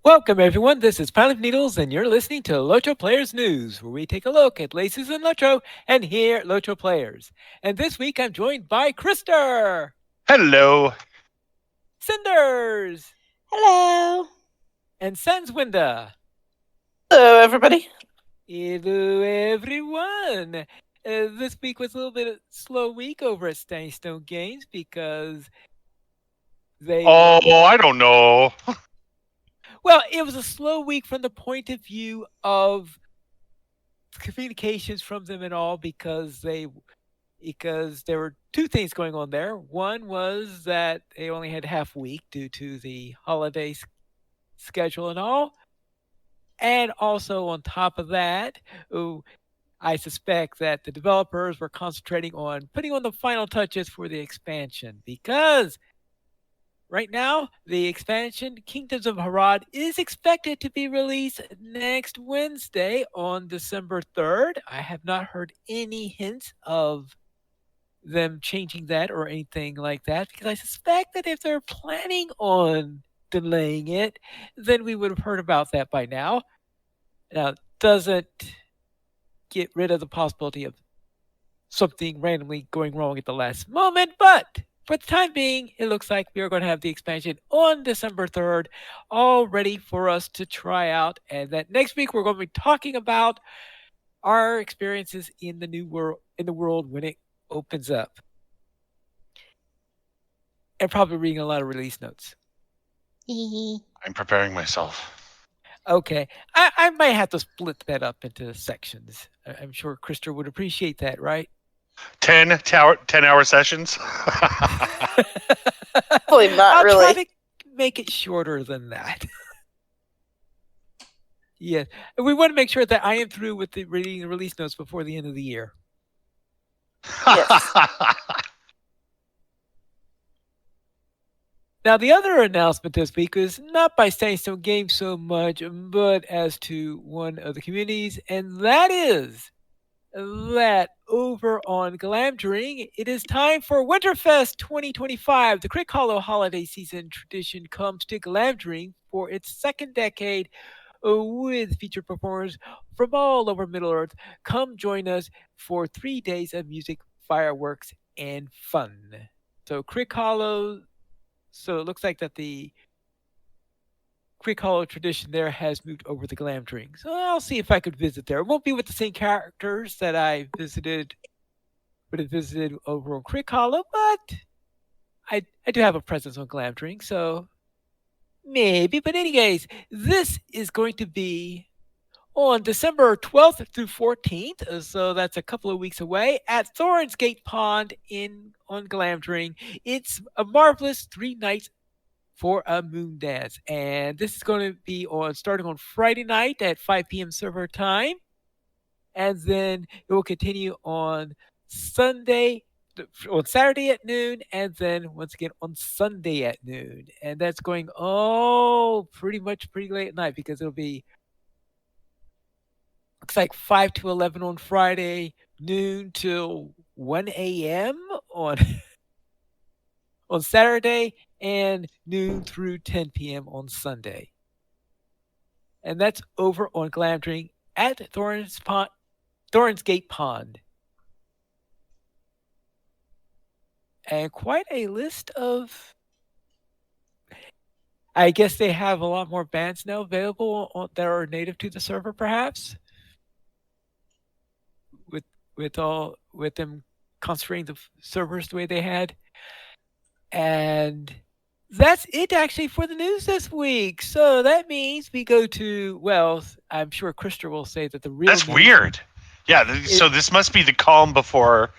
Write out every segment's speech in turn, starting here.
Welcome, everyone. This is Pilot Needles, and you're listening to LOTRO Players News, where we take a look at laces and LOTRO and hear LOTRO players. And this week, I'm joined by Krister, Hello. Cinders, Hello. and Sanswinda. Hello, everybody. Hello, everyone. This week was a little bit of a slow week over at Stone Games because they. I don't know. Well, it was a slow week from the point of view of communications from them and all because there were two things going on there. One was that they only had half a week due to the holiday schedule and all. And also on top of that, I suspect that the developers were concentrating on putting on the final touches for the expansion because right now, the expansion Kingdoms of Harad is expected to be released next Wednesday on December 3rd. I have not heard any hints of them changing that or anything like that because I suspect that if they're planning on delaying it, then we would have heard about that by now. Now, it doesn't get rid of the possibility of something randomly going wrong at the last moment, but for the time being, it looks like we are going to have the expansion on December 3rd, all ready for us to try out. And that next week, we're going to be talking about our experiences in the world when it opens up. And probably reading a lot of release notes. I'm preparing myself. Okay. I might have to split that up into sections. I'm sure Krister would appreciate that, right? 10-hour sessions? Probably not really. I'll try to make it shorter than that. Yes. We want to make sure that I am through with reading the release notes before the end of the year. Yes. Now, the other announcement this week was not by Stone Games so much, but as to one of the communities, and that is that over on Glamdring, it is time for Winterfest 2025. The Crick Hollow holiday season tradition comes to Glamdring for its second decade with featured performers from all over Middle-earth. Come join us for 3 days of music, fireworks, and fun. So Crick Hollow, so it looks like that the Crick Hollow tradition there has moved over to Glamdring. So I'll see if I could visit there. It won't be with the same characters that I would have visited over on Crick Hollow, but I do have a presence on Glamdring, so maybe. But anyways, this is going to be on December 12th through 14th, so that's a couple of weeks away, at Thorin's Gate Pond on Glamdring. It's a marvelous 3 nights for a moon dance, and this is going to be starting on Friday night at 5 p.m. server time, and then it will continue on Saturday at noon, and then once again on Sunday at noon, and that's going pretty late at night because it'll be looks like 5 to 11 on Friday, noon till 1 a.m. on Saturday, and noon through 10 p.m. on Sunday. And that's over on Glamdring at Thorin's Gate Pond. And quite a list of... I guess they have a lot more bands now available that are native to the server, perhaps? With them concentrating the servers the way they had. And that's it actually for the news this week. So that means we go to, well, I'm sure Krister will say that the real That's weird. Yeah, so this must be the calm before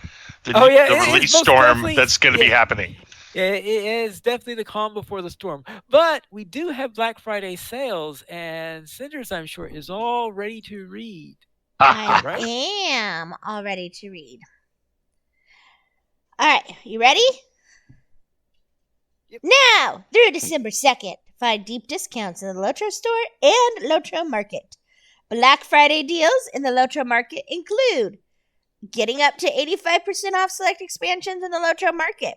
the release storm that's going to be happening. Yeah, it is definitely the calm before the storm. But we do have Black Friday sales, and Cinders, I'm sure, is all ready to read. I am all ready to read. All right, you ready? Yep. Now, through December 2nd, find deep discounts in the LOTRO store and LOTRO Market. Black Friday deals in the LOTRO Market include getting up to 85% off select expansions in the LOTRO Market,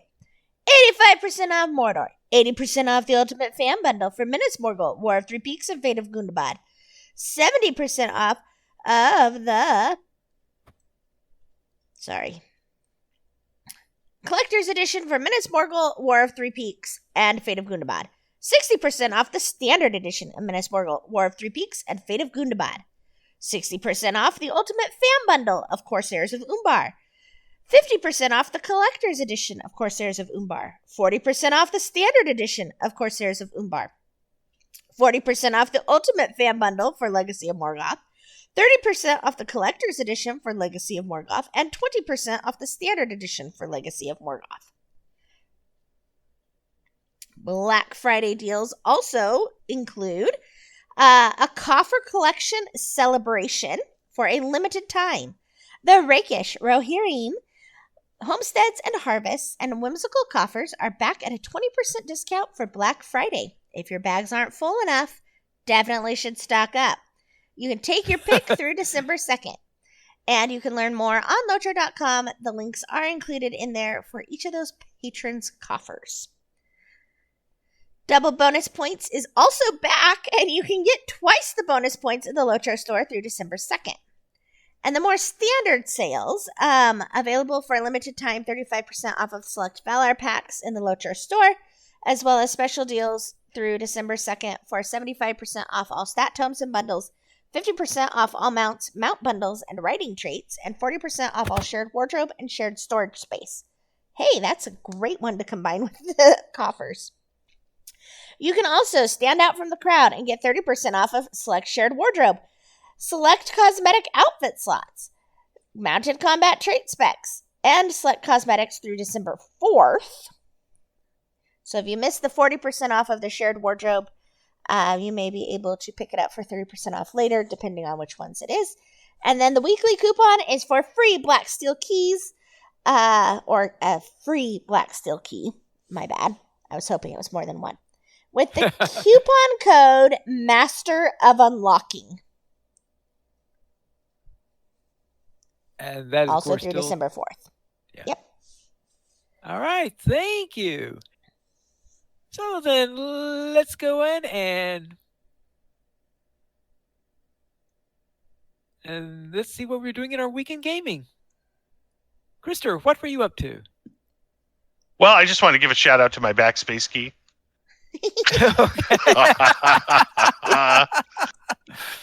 85% off Mordor, 80% off the Ultimate Fan Bundle for Minas Morgul, War of Three Peaks, and Fate of Gundabad. 70% off of the Collector's Edition for Minas Morgul, War of Three Peaks, and Fate of Gundabad. 60% off the Standard Edition of Minas Morgul, War of Three Peaks, and Fate of Gundabad. 60% off the Ultimate Fan Bundle of Corsairs of Umbar. 50% off the Collector's Edition of Corsairs of Umbar. 40% off the Standard Edition of Corsairs of Umbar. 40% off the Ultimate Fan Bundle for Legacy of Morgoth. 30% off the Collector's Edition for Legacy of Morgoth. And 20% off the Standard Edition for Legacy of Morgoth. Black Friday deals also include a coffer collection celebration for a limited time. The Rakish, Rohirrim, Homesteads and Harvests, and Whimsical Coffers are back at a 20% discount for Black Friday. If your bags aren't full enough, definitely should stock up. You can take your pick through December 2nd. And you can learn more on LOTRO.com. The links are included in there for each of those patrons' coffers. Double bonus points is also back, and you can get twice the bonus points in the LOTRO store through December 2nd. And the more standard sales, available for a limited time, 35% off of select Valar packs in the LOTRO store, as well as special deals through December 2nd for 75% off all stat tomes and bundles, 50% off all mounts, mount bundles, and writing traits, and 40% off all shared wardrobe and shared storage space. Hey, that's a great one to combine with the coffers. You can also stand out from the crowd and get 30% off of select shared wardrobe, select cosmetic outfit slots, mounted combat trait specs, and select cosmetics through December 4th. So if you missed the 40% off of the shared wardrobe, you may be able to pick it up for 30% off later, depending on which ones it is. And then the weekly coupon is for free Black Steel keys, or a free Black Steel key. My bad. I was hoping it was more than one. With the coupon code Master of Unlocking. And that is also through December 4th. Yeah. Yep. All right. Thank you. So then let's go in and let's see what we're doing in our weekend gaming. Krister, what were you up to? Well, I just want to give a shout out to my backspace key.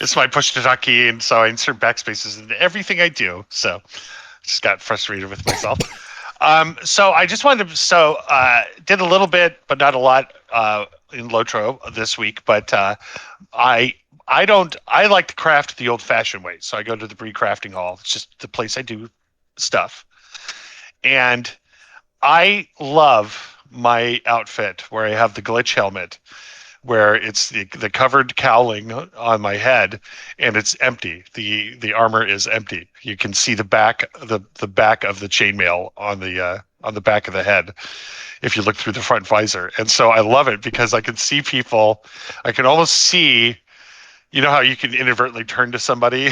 It's my push to talk key, and so I insert backspaces into everything I do. So I just got frustrated with myself. So I just wanted to, did a little bit, but not a lot in LOTRO this week. But I like to craft the old-fashioned way. So I go to the Bree Crafting Hall. It's just the place I do stuff. And I love my outfit where I have the glitch helmet, where it's the covered cowling on my head, and it's empty. The armor is empty. You can see the back of the chainmail on the back of the head if you look through the front visor. And so I love it because I can see people. I can almost see, you know how you can inadvertently turn to somebody.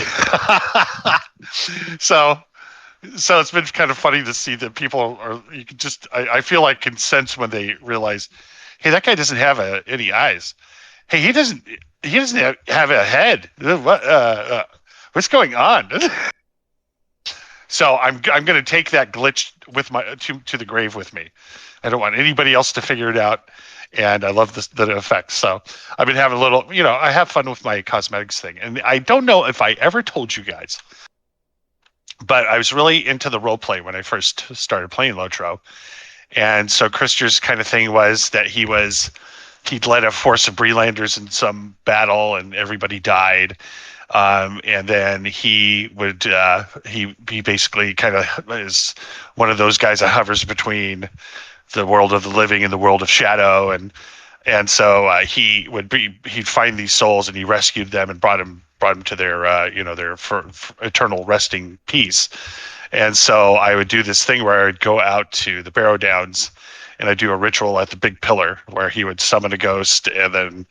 So it's been kind of funny to see that people are. You can just. I feel like can sense when they realize, hey, that guy doesn't have any eyes. Hey, he doesn't have a head. What's going on? So I'm going to take that glitch with my to the grave with me. I don't want anybody else to figure it out, and I love the effects. So I've been having a little. I have fun with my cosmetics thing, and I don't know if I ever told you guys, but I was really into the role play when I first started playing LOTRO. And so Krister's kind of thing was that he'd led a force of Brelanders in some battle and everybody died. And then he would, he basically kind of is one of those guys that hovers between the world of the living and the world of shadow. And so he'd find these souls and he rescued them and brought them to their, their for eternal resting peace. And so I would do this thing where I would go out to the Barrow Downs and I'd do a ritual at the big pillar where he would summon a ghost and then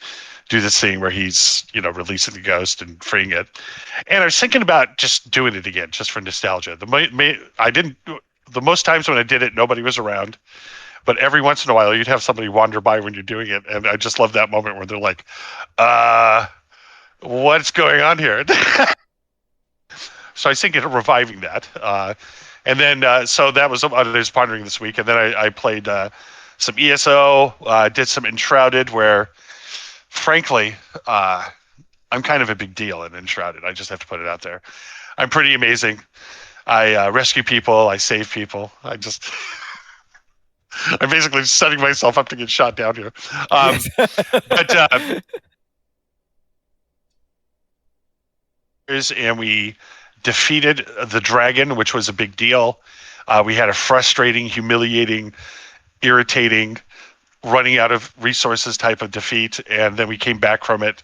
do this thing where he's, releasing the ghost and freeing it. And I was thinking about just doing it again, just for nostalgia. The most times when I did it, nobody was around. But every once in a while, you'd have somebody wander by when you're doing it, and I just love that moment where they're like, what's going on here? So I was thinking of reviving that. And then, so that was what I was pondering this week. And then I played some ESO, did some Enshrouded, where, frankly, I'm kind of a big deal in Enshrouded. I just have to put it out there. I'm pretty amazing. I rescue people. I save people. I'm basically setting myself up to get shot down here. Yes. But and we defeated the dragon, which was a big deal. We had a frustrating, humiliating, irritating, running out of resources type of defeat, and then we came back from it.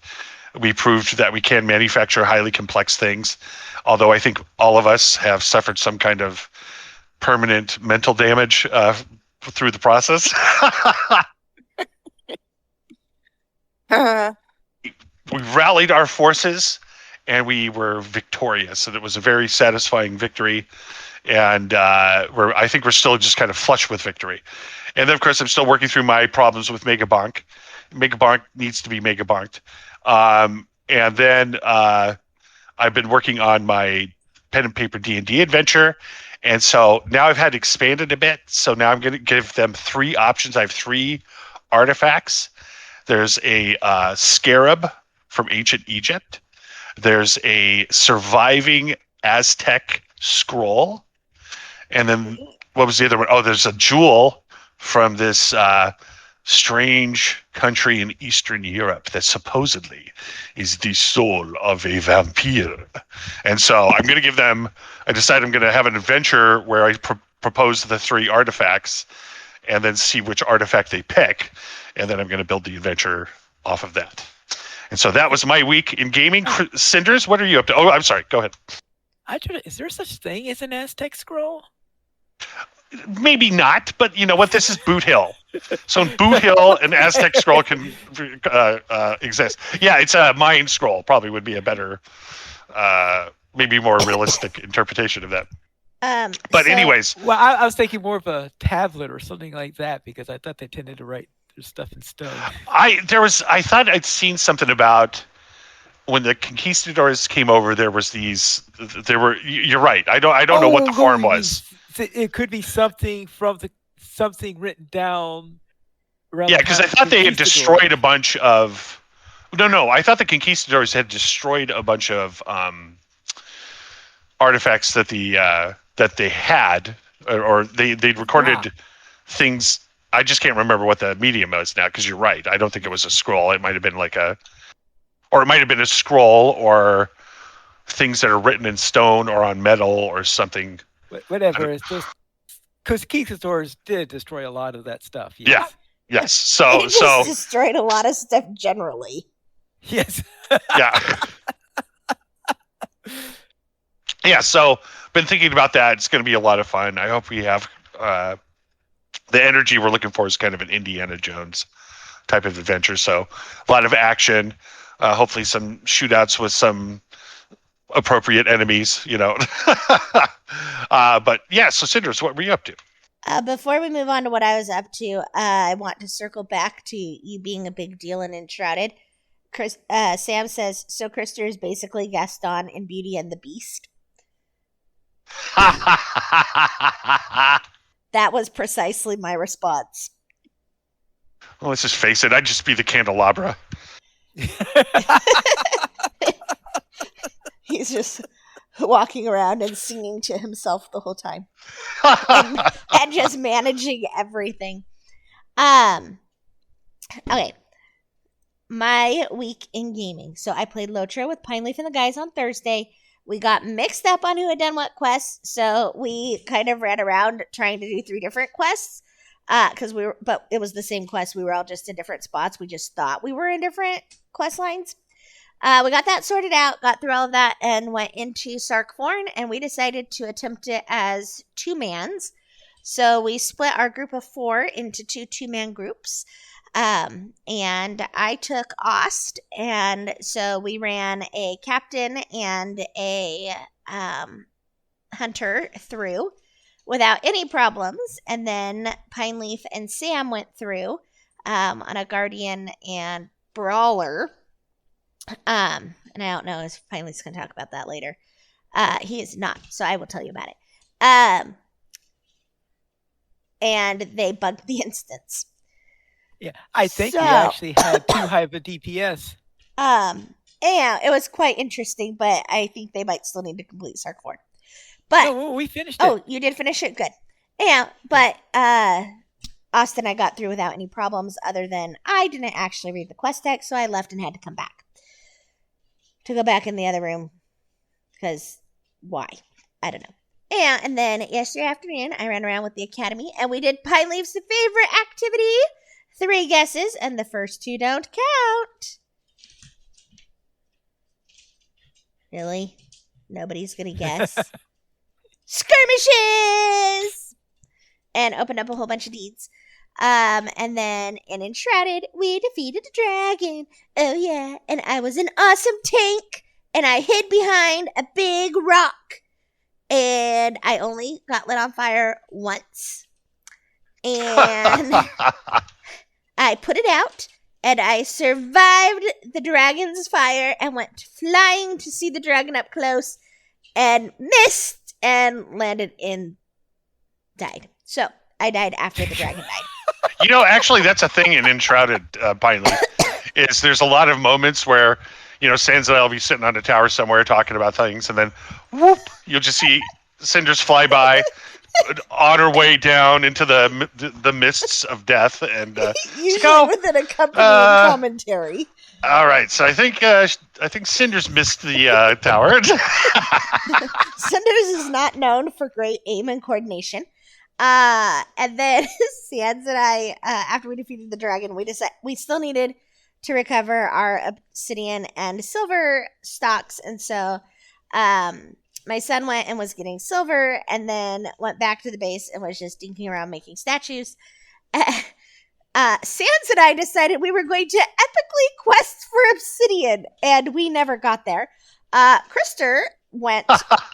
We proved that we can manufacture highly complex things, although I think all of us have suffered some kind of permanent mental damage through the process. We rallied our forces, and we were victorious, and it was a very satisfying victory. And I think we're still just kind of flush with victory. And then, of course, I'm still working through my problems with Megabonk. Megabonk needs to be Megabonked. And then I've been working on my pen and paper D&D adventure. And so now I've had expanded a bit. So now I'm going to give them 3 options. I have 3 artifacts. There's a scarab from ancient Egypt. There's a surviving Aztec scroll. And then what was the other one? Oh, there's a jewel from this strange country in Eastern Europe that supposedly is the soul of a vampire. And so I'm going to give them, I decided I'm going to have an adventure where I propose the 3 artifacts and then see which artifact they pick. And then I'm going to build the adventure off of that. And so that was my week in gaming. Cinders, what are you up to? Oh, I'm sorry. Go ahead. Is there such thing as an Aztec scroll? Maybe not, but you know what? This is Boot Hill. So in Boot Hill, an Aztec scroll can exist. Yeah, it's a Mayan scroll. Probably would be a better, maybe more realistic interpretation of that. But anyways. Well, I was thinking more of a tablet or something like that because I thought they tended to write their stuff in stone. I thought I'd seen something about when the conquistadors came over. You're right. I don't know what the form was. It could be something from something written down. Yeah, because I thought they had destroyed a bunch of. No. I thought the conquistadors had destroyed a bunch of artifacts that they had, or they'd recorded things. I just can't remember what the medium is now. Because you're right. I don't think it was a scroll. It might have been it might have been a scroll, or things that are written in stone or on metal or something. Whatever. It's just because conquistadors did destroy a lot of that stuff. Yes. Yeah. Yes. They just destroyed a lot of stuff generally. Yes. Yeah. Yeah. So been thinking about that. It's going to be a lot of fun. I hope we have the energy we're looking for is kind of an Indiana Jones type of adventure. So a lot of action. Hopefully some shootouts with some appropriate enemies, but yeah, so Cinders, what were you up to? Before we move on to what I was up to, I want to circle back to you being a big deal in Enshrouded. Sam says, so Krister is basically Gaston in Beauty and the Beast. That was precisely my response. Well, let's just face it, I'd just be the candelabra. He's just walking around and singing to himself the whole time. and just managing everything. Okay. My week in gaming. So I played LOTRO with Pineleaf and the guys on Thursday. We got mixed up on who had done what quests, so we kind of ran around trying to do 3 different quests. But it was the same quest. We were all just in different spots. We just thought we were in different quest lines. We got that sorted out, got through all of that, and went into Sarkforn, and we decided to attempt it as 2-mans. So we split our group of 4 into 2 2-man groups. And I took Ost, and so we ran a captain and a hunter through. without any problems. And then Pine Leaf and Sam went through on a Guardian and Brawler. And I don't know if Pine Leaf's going to talk about that later. He is not, so I will tell you about it. And they bugged the instance. Yeah, I think So- we actually had too high of a DPS. And it was quite interesting, but I think they might still need to complete Sark 4. But No, we finished it. oh, you did finish it? Good. Yeah, but Austin, I got through without any problems other than I didn't actually read the quest text, so I left and had to come back. To go back in the other room. Because why? I don't know. And then yesterday afternoon, I ran around with the academy, and we did Pine Leaf's favorite activity. 3 guesses, and the first 2 don't count. Really? Nobody's going to guess? Skirmishes! And opened up a whole bunch of deeds. And then in Enshrouded, we defeated a dragon. Oh, yeah. And I was an awesome tank. And I hid behind a big rock. And I only got lit on fire once. And I put it out. And I survived the dragon's fire and went flying to see the dragon up close. And missed and landed in... died. So, I died after the dragon died. Actually, that's a thing in Enshrouded Pine Leaf. Is there's a lot of moments where, Sans and I will be sitting on a tower somewhere talking about things, and then, whoop, you'll just see cinders fly by on her way down into the mists of death, and Usually go, with an accompanying commentary. all right, so I think Cinders missed the tower. Cinders is not known for great aim and coordination. And then Sans and I, after we defeated the dragon, we decided we still needed to recover our obsidian and silver stocks, and so my son went and was getting silver, and then went back to the base and was just dinking around making statues. Sans and I decided we were going to epically quest for obsidian, and we never got there. Krister went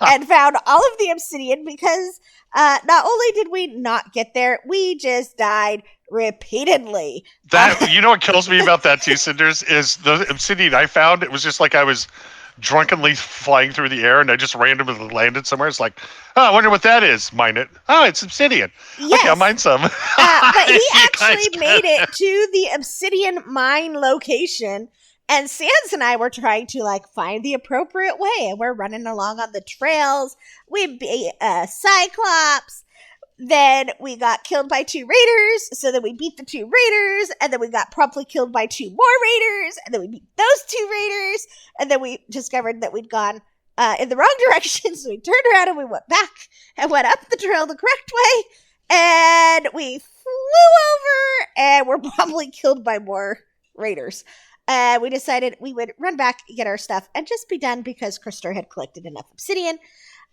and found all of the obsidian because not only did we not get there, we just died repeatedly. That what kills me about that too, Cinders, is the obsidian I found. It was just like I was drunkenly flying through the air, and I just randomly landed somewhere. It's like, oh, I wonder what that is. Mine it. Oh, it's obsidian. Yes. Okay, I'll mine some. But he You actually guys made it to the obsidian mine location, and Sans and I were trying to find the appropriate way, and we're running along on the trails. We beat a Cyclops. Then we got killed by 2 raiders, so then we beat the 2 raiders, and then we got promptly killed by 2 more raiders, and then we beat those 2 raiders, and then we discovered that we'd gone in the wrong direction, so we turned around and we went back and went up the trail the correct way, and we flew over and were probably killed by more raiders. We decided we would run back, get our stuff, and just be done because Krister had collected enough obsidian.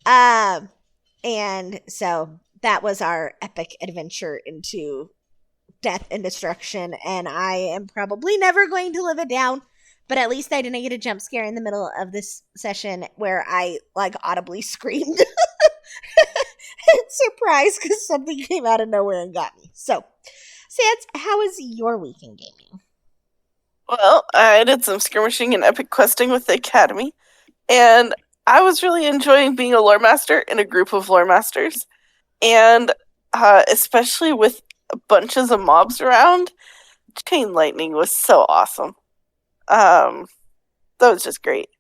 And so that was our epic adventure into death and destruction, and I am probably never going to live it down, but at least I didn't get a jump scare in the middle of this session where I audibly screamed in surprise because something came out of nowhere and got me. So, Sans, how was your week in gaming? Well, I did some skirmishing and epic questing with the academy, and I was really enjoying being a lore master in a group of lore masters. And especially with bunches of mobs around, chain lightning was so awesome. That was just great.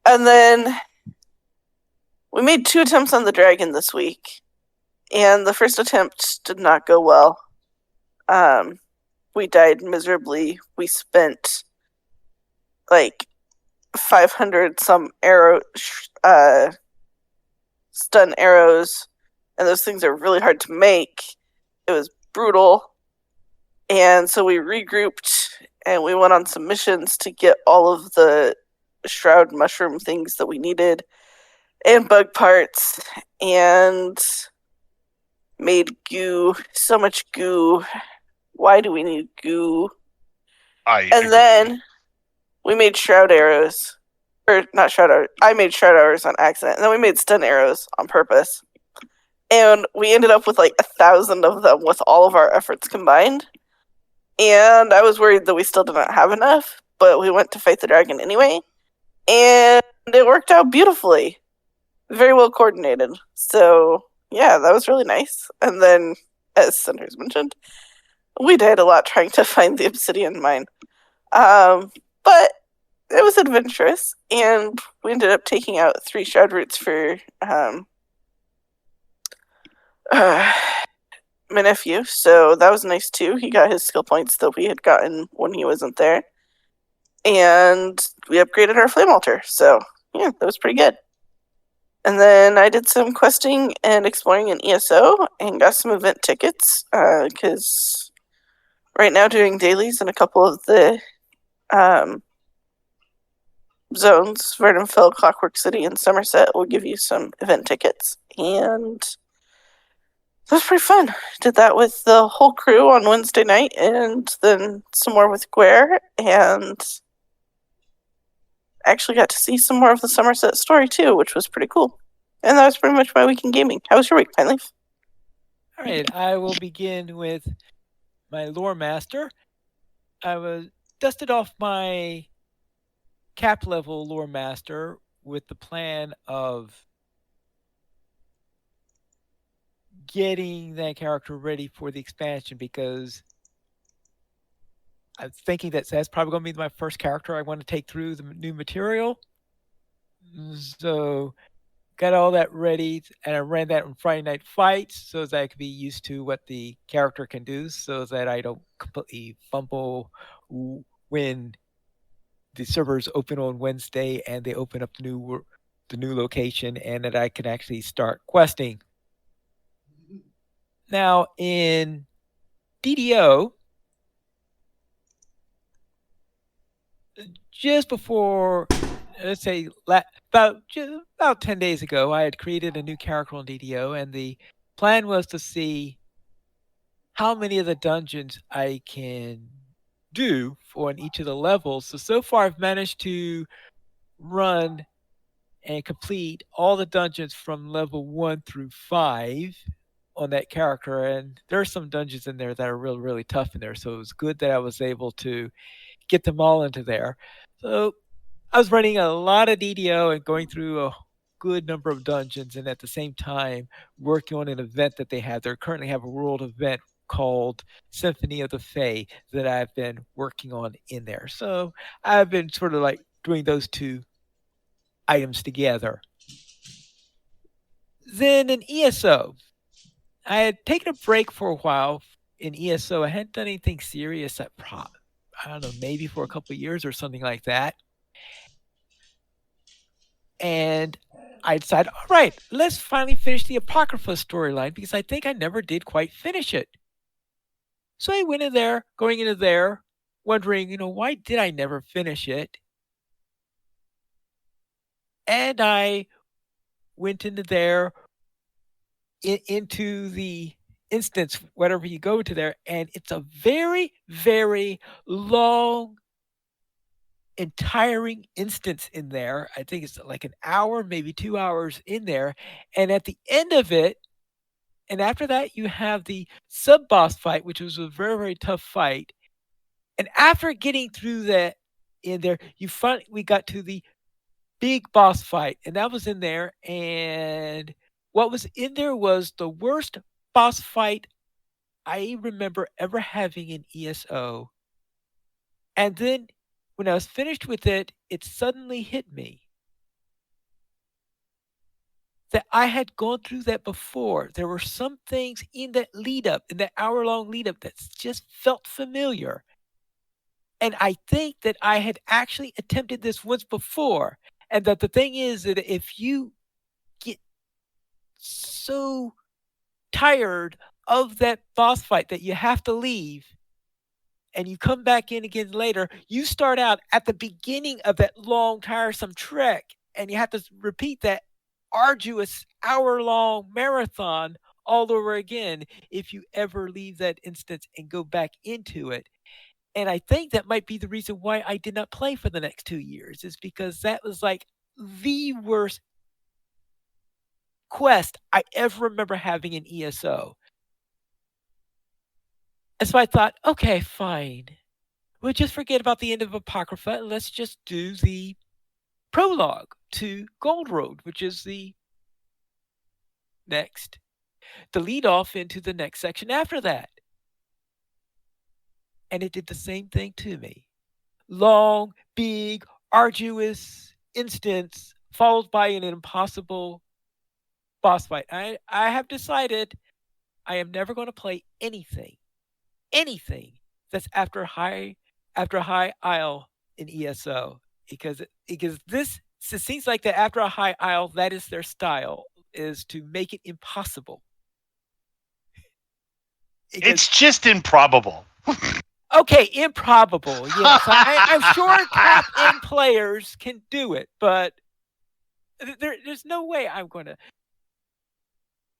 And then we made 2 attempts on the dragon this week, and the first attempt did not go well. We died miserably. We spent 500 some stun arrows. And those things are really hard to make. It was brutal. And so we regrouped and we went on some missions to get all of the shroud mushroom things that we needed and bug parts and made goo. So much goo. Why do we need goo? And then we made shroud arrows. Or not shroud arrows. I made shroud arrows on accident. And then we made stun arrows on purpose. And we ended up with like 1,000 of them with all of our efforts combined. And I was worried that we still didn't have enough, but we went to fight the dragon anyway. And it worked out beautifully. Very well coordinated. So, yeah, that was really nice. And then, as Sanders mentioned, we died a lot trying to find the obsidian mine. But it was adventurous, and we ended up taking out 3 shroud roots for my nephew, so that was nice too. He got his skill points that we had gotten when he wasn't there. And we upgraded our flame altar, so yeah, that was pretty good. And then I did some questing and exploring in ESO and got some event tickets, because right now doing dailies in a couple of the zones, Vernonfell, Clockwork City, and Somerset will give you some event tickets. And that was pretty fun. Did that with the whole crew on Wednesday night, and then some more with Guare, and actually got to see some more of the Somerset story too, which was pretty cool. And that was pretty much my week in gaming. How was your week, Pineleaf? All right, I will begin with my lore master. I was dusted off my cap level lore master with the plan of getting that character ready for the expansion, because I'm thinking that that's probably going to be my first character I want to take through the new material. So got all that ready, and I ran that on Friday Night Fights so that I could be used to what the character can do, so that I don't completely fumble when the servers open on Wednesday and they open up the new location, and that I can actually start questing. Now in DDO, just before, let's say, about 10 days ago, I had created a new character on DDO, and the plan was to see how many of the dungeons I can do on each of the levels. So far I've managed to run and complete all the dungeons from level 1 through 5 on that character, and there are some dungeons in there that are really, really tough in there, so it was good that I was able to get them all into there. So I was running a lot of DDO and going through a good number of dungeons, and at the same time working on an event that they have. They currently have a world event called Symphony of the Fae that I've been working on in there. So I've been sort of like doing those two items together. Then in ESO, I had taken a break for a while in ESO. I hadn't done anything serious I don't know, maybe for a couple of years or something like that. And I decided, all right, let's finally finish the Apocrypha storyline, because I think I never did quite finish it. So I went in there, going into there, wondering, why did I never finish it? And I went into there, into the instance, whatever you go to there, and it's a very, very long, and tiring instance in there. I think it's like an hour, maybe 2 hours in there. And at the end of it, and after that, you have the sub boss fight, which was a very, very tough fight. And after getting through that in there, we got to the big boss fight, and that was in there. And what was in there was the worst boss fight I remember ever having in ESO. And then when I was finished with it, it suddenly hit me that I had gone through that before. There were some things in that lead up, in that hour-long lead up, that just felt familiar. And I think that I had actually attempted this once before. And that the thing is that if you get so tired of that boss fight that you have to leave, and you come back in again later, you start out at the beginning of that long, tiresome trek, and you have to repeat that arduous hour-long marathon all over again if you ever leave that instance and go back into it. And I think that might be the reason why I did not play for the next 2 years, is because that was like the worst quest I ever remember having in ESO. And so I thought, okay, fine. We'll just forget about the end of Apocrypha and let's just do the prologue to Gold Road, which is the lead off into the next section after that. And it did the same thing to me. Long, big, arduous instance followed by an impossible boss fight. I have decided I am never going to play anything that's after high isle in ESO because this it seems like that after a high isle that is their style, is to make it impossible. It's just improbable. Okay, improbable. Yes, I'm sure top end players can do it, but there's no way I'm going to.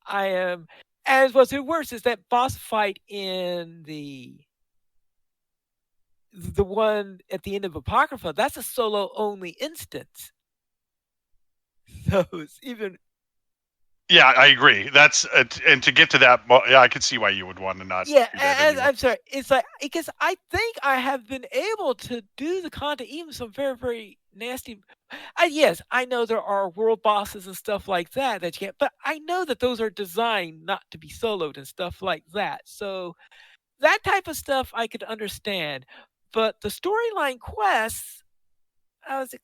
I am. As what's worse is that boss fight in the one at the end of Apocrypha. That's a solo only instance. So it's even. Yeah, I agree. That's and to get to that, yeah, I can see why you would want to not. Yeah, do that I'm sorry. It's like because I think I have been able to do the content, even some very very nasty. Yes, I know there are world bosses and stuff like that you can't, but I know that those are designed not to be soloed and stuff like that. So that type of stuff I could understand, but the storyline quests, I was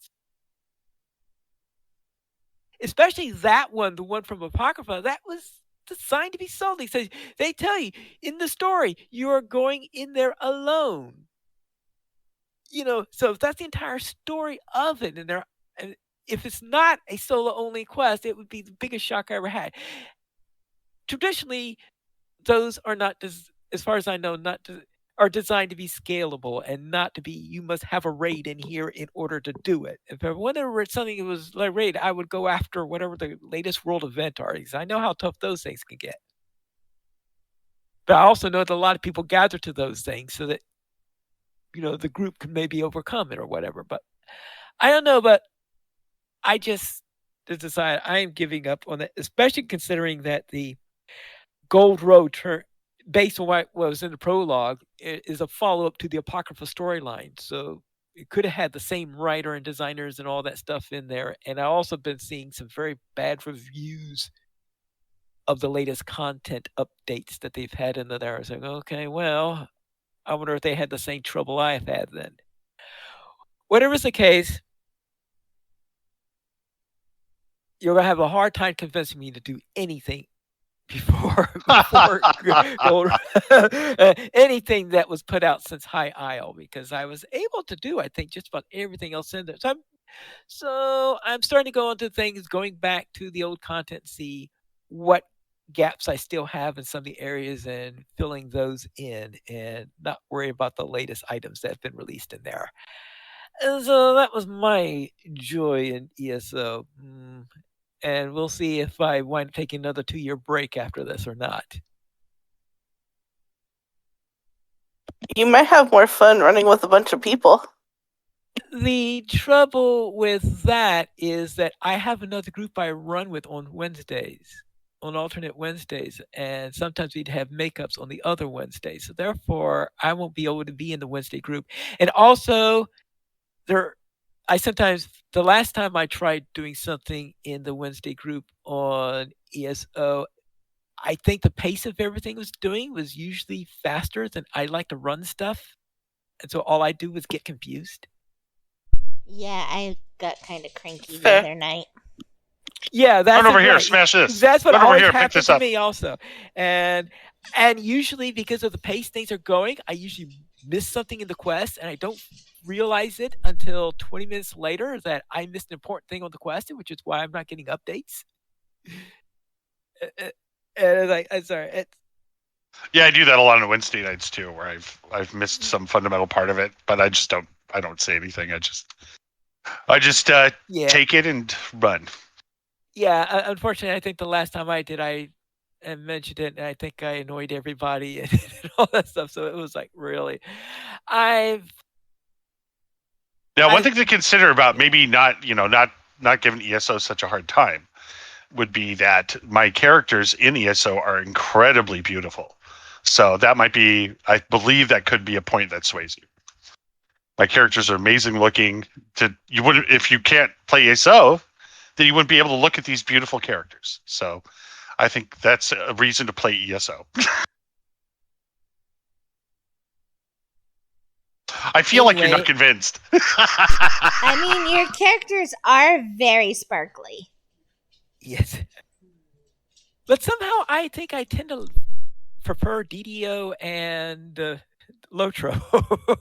especially that one, the one from Apocrypha, that was designed to be sold. They tell you in the story you are going in there alone. So if that's the entire story of it, and if it's not a solo only quest, it would be the biggest shock I ever had. Traditionally, those are not, as far as I know, are designed to be scalable and not to be, you must have a raid in here in order to do it. If whenever something that was like raid, I would go after whatever the latest world event are, because I know how tough those things can get. But I also know that a lot of people gather to those things so that, the group can maybe overcome it or whatever. But I don't know, but I just decided I am giving up on that, especially considering that the Gold Road based on what was in the prologue, is a follow-up to the Apocrypha storyline. So it could have had the same writer and designers and all that stuff in there. And I also been seeing some very bad reviews of the latest content updates that they've had in there. I was like, okay, well, I wonder if they had the same trouble I've had then. Whatever's the case, you're going to have a hard time convincing me to do anything before Gold, anything that was put out since High Isle, because I was able to do, I think, just about everything else in there. So I'm starting to go into things, going back to the old content, see what gaps I still have in some of the areas and filling those in, and not worry about the latest items that have been released in there. And so that was my joy in ESO. And we'll see if I wind up taking another 2-year break after this or not. You might have more fun running with a bunch of people. The trouble with that is that I have another group I run with on Wednesdays, on alternate Wednesdays, and sometimes we'd have makeups on the other Wednesdays. So therefore, I won't be able to be in the Wednesday group. And also, the last time I tried doing something in the Wednesday group on ESO, I think the pace of everything was doing was usually faster than I like to run stuff. And so all I do was get confused. Yeah, I got kind of cranky the other night. Yeah, that's run over here, smash this. That's what run over always here, happens pick this to up. me also. And usually because of the pace things are going, I usually miss something in the quest and I don't realize it until 20 minutes later that I missed an important thing on the quest, which is why I'm not getting updates. And I'm sorry. Yeah, I do that a lot on Wednesday nights too, where I've missed some fundamental part of it, but I don't say anything. I just take it and run. Yeah, unfortunately, I think the last time I did, I mentioned it, and I think I annoyed everybody and all that stuff. So it was like, really, one thing to consider about maybe not giving ESO such a hard time. would be that my characters in ESO are incredibly beautiful. So that might be, I believe that could be a point that sways you. My characters are amazing looking. You wouldn't, if you can't play ESO, then you wouldn't be able to look at these beautiful characters. So I think that's a reason to play ESO. I feel like you're not convinced. I mean, your characters are very sparkly. Yes. But somehow I think I tend to prefer DDO and LOTRO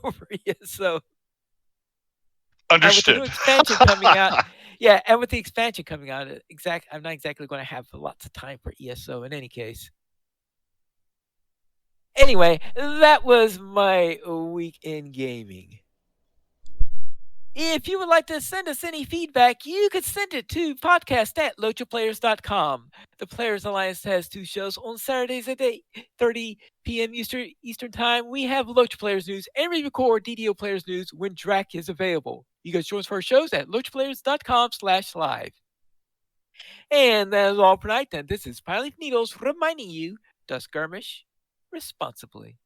over ESO. Understood. And with the new expansion coming out, yeah, and with the expansion coming out, I'm not exactly going to have lots of time for ESO in any case. Anyway, that was my week in gaming. If you would like to send us any feedback, you could send it to podcast@lotraplayers.com. The Players Alliance has 2 shows on Saturdays at 8:30 p.m. Eastern Time. We have Lotra Players News, and we record DDO Players News when Drac is available. You can join us for our shows at lotraplayers.com/live. And that is all for tonight. Then this is Pilot Needles reminding you to skirmish responsibly.